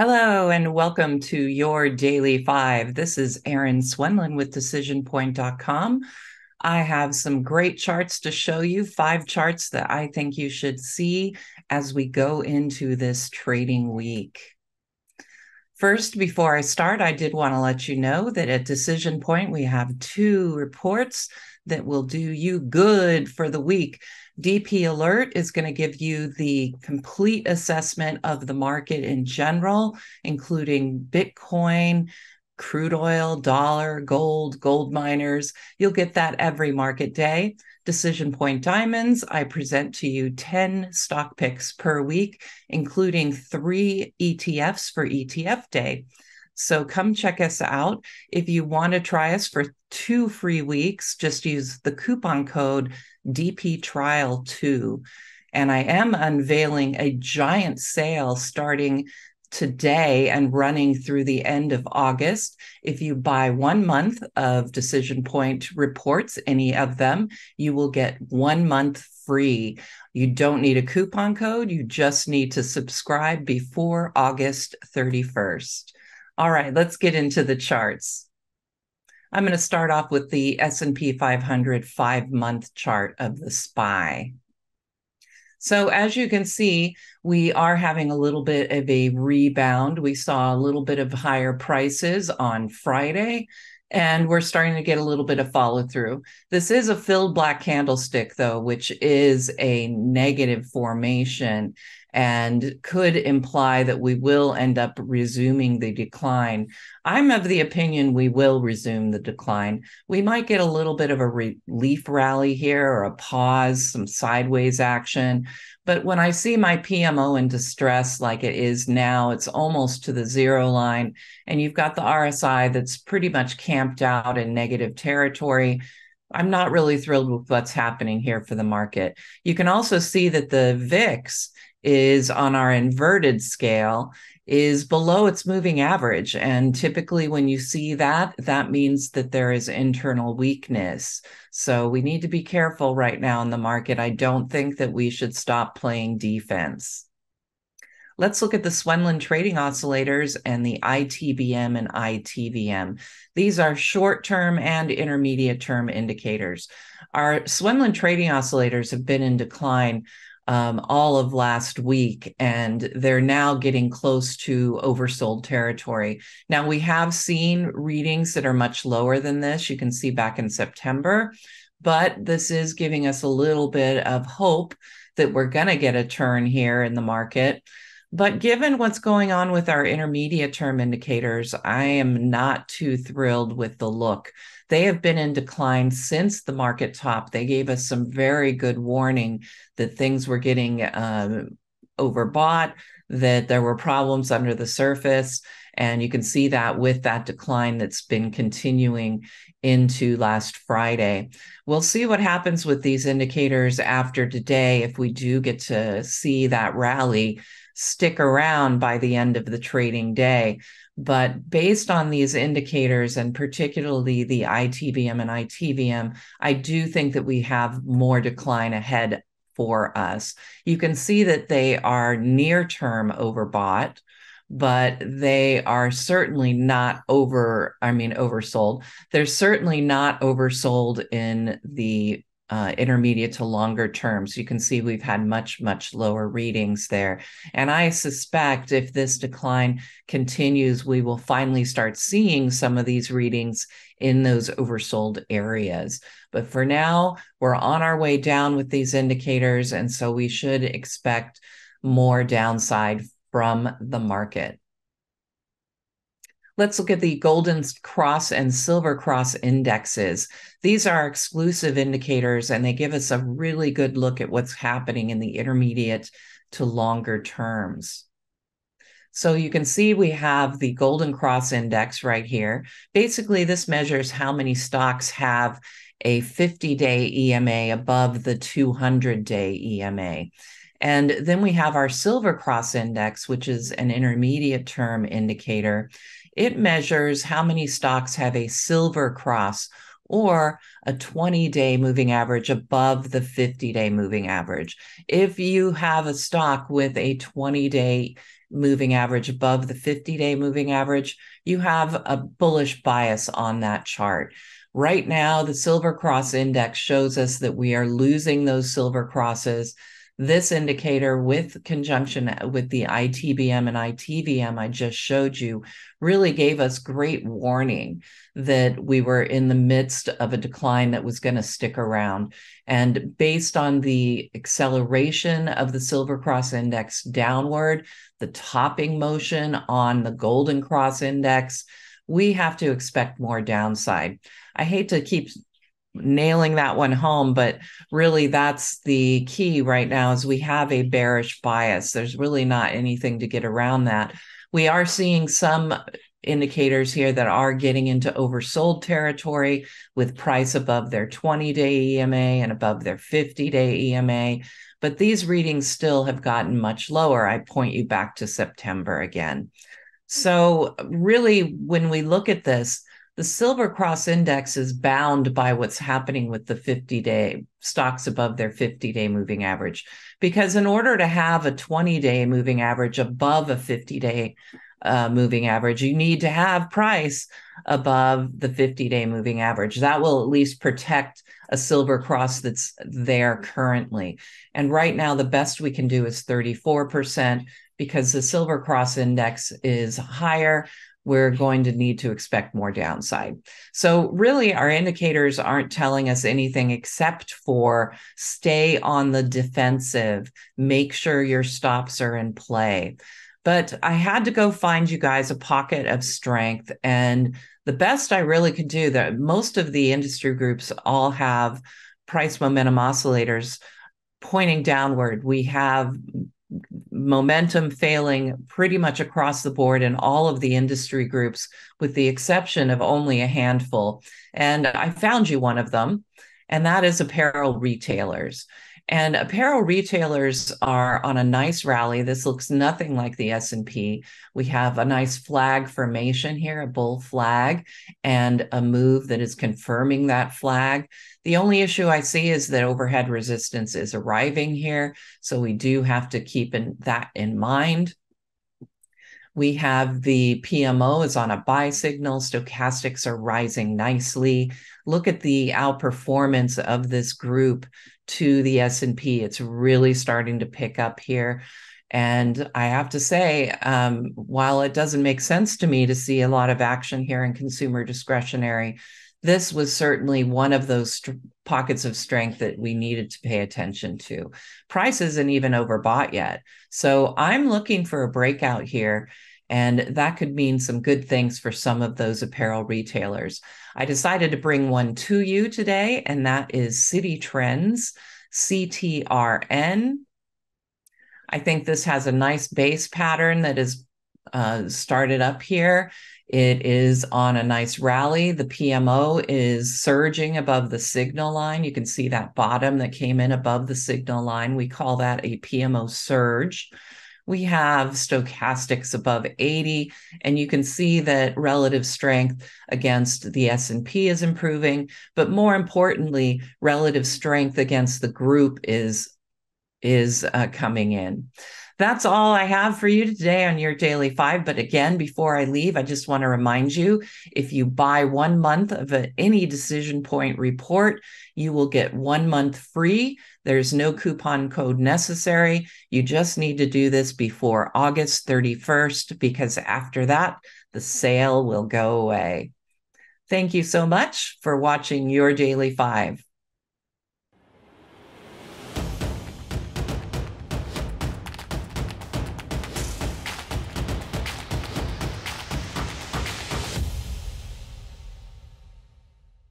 Hello and welcome to your Daily Five. This is Erin Swenlin with DecisionPoint.com. I have some great charts to show you, 5 charts that I think you should see as we go into this trading week. First, before I start, I did want to let you know that at DecisionPoint, we have 2 reports that will do you good for the week. DP Alert is going to give you the complete assessment of the market in general, including Bitcoin, crude oil, dollar, gold miners. You'll get that every market day. DecisionPoint Diamonds, I present to you 10 stock picks per week, including 3 ETFs for ETF day. So come check us out. If you want to try us for 2 free weeks, just use the coupon code DPTrial2. And I am unveiling a giant sale starting today and running through the end of August. If you buy 1 month of DecisionPoint reports, any of them, you will get 1 month free. You don't need a coupon code. You just need to subscribe before August 31st. All right, let's get into the charts. I'm going to start off with the S&P 500 5-month chart of the SPY. So as you can see, we are having a little bit of a rebound. We saw a little bit of higher prices on Friday, and we're starting to get a little bit of follow through. This is a filled black candlestick, though, which is a negative formation and could imply that we will end up resuming the decline. I'm of the opinion we will resume the decline. We might get a little bit of a relief rally here or a pause, some sideways action. But when I see my PMO in distress like it is now, it's almost to the 0 line, and you've got the RSI that's pretty much camped out in negative territory. I'm not really thrilled with what's happening here for the market. You can also see that the VIX is on our inverted scale is below its moving average. And typically when you see that, that means that there is internal weakness. So we need to be careful right now in the market. I don't think that we should stop playing defense. Let's look at the Swenlin trading oscillators and the ITBM and ITVM. These are short-term and intermediate-term indicators. Our Swenlin trading oscillators have been in decline all of last week, and they're now getting close to oversold territory. Now, we have seen readings that are much lower than this. You can see back in September, but this is giving us a little bit of hope that we're going to get a turn here in the market. But given what's going on with our intermediate term indicators, I am not too thrilled with the look. They have been in decline since the market top. They gave us some very good warning that things were getting overbought, that there were problems under the surface. And you can see that with that decline that's been continuing into last Friday. We'll see what happens with these indicators after today if we do get to see that rally stick around by the end of the trading day. But based on these indicators, and particularly the ITBM and ITVM, I do think that we have more decline ahead for us. You can see that they are near-term overbought, but they are certainly not oversold. They're certainly not oversold in the intermediate to longer terms. You can see we've had much, much lower readings there. And I suspect if this decline continues, we will finally start seeing some of these readings in those oversold areas. But for now, we're on our way down with these indicators, and so we should expect more downside from the market. Let's look at the Golden Cross and Silver Cross indexes. These are exclusive indicators, and they give us a really good look at what's happening in the intermediate to longer terms. So you can see we have the Golden Cross Index right here. Basically, this measures how many stocks have a 50-day EMA above the 200-day EMA. And then we have our Silver Cross Index, which is an intermediate term indicator. It measures how many stocks have a silver cross, or a 20-day moving average above the 50-day moving average. If you have a stock with a 20-day moving average above the 50-day moving average, you have a bullish bias on that chart. Right now, the Silver Cross Index shows us that we are losing those silver crosses. This indicator, with conjunction with the ITBM and ITVM I just showed you, really gave us great warning that we were in the midst of a decline that was going to stick around. And based on the acceleration of the Silver Cross Index downward, the topping motion on the Golden Cross Index, we have to expect more downside. I hate to keep nailing that one home, but really that's the key right now is we have a bearish bias. There's really not anything to get around that. We are seeing some indicators here that are getting into oversold territory with price above their 20-day EMA and above their 50-day EMA. But these readings still have gotten much lower. I point you back to September again. So really, when we look at this, the Silver Cross Index is bound by what's happening with the 50-day stocks above their 50-day moving average. Because in order to have a 20-day moving average above a 50-day moving average, you need to have price above the 50-day moving average. That will at least protect a silver cross that's there currently. And right now, the best we can do is 34% because the Silver Cross Index is higher. We're going to need to expect more downside. So really, our indicators aren't telling us anything except for stay on the defensive, make sure your stops are in play. But I had to go find you guys a pocket of strength. And the best I really could do, that most of the industry groups all have price momentum oscillators pointing downward. We have momentum failing pretty much across the board in all of the industry groups, with the exception of only a handful. And I found you one of them, and that is Apparel Retailers. And Apparel Retailers are on a nice rally. This looks nothing like the S&P. We have a nice flag formation here, a bull flag, and a move that is confirming that flag. The only issue I see is that overhead resistance is arriving here, so we do have to keep that in mind. We have the PMO is on a buy signal. Stochastics are rising nicely. Look at the outperformance of this group to the S&P. It's really starting to pick up here. And I have to say, while it doesn't make sense to me to see a lot of action here in consumer discretionary, this was certainly one of those pockets of strength that we needed to pay attention to. Price isn't even overbought yet. So I'm looking for a breakout here, and that could mean some good things for some of those apparel retailers. I decided to bring one to you today, and that is Citi Trends, CTRN. I think this has a nice base pattern that is started up here. It is on a nice rally. The PMO is surging above the signal line. You can see that bottom that came in above the signal line. We call that a PMO surge. We have stochastics above 80, and you can see that relative strength against the S&P is improving, but more importantly, relative strength against the group is coming in. That's all I have for you today on your Daily 5. But again, before I leave, I just want to remind you, if you buy 1 month of any DecisionPoint report, you will get 1 month free. There's no coupon code necessary. You just need to do this before August 31st, because after that, the sale will go away. Thank you so much for watching your Daily 5.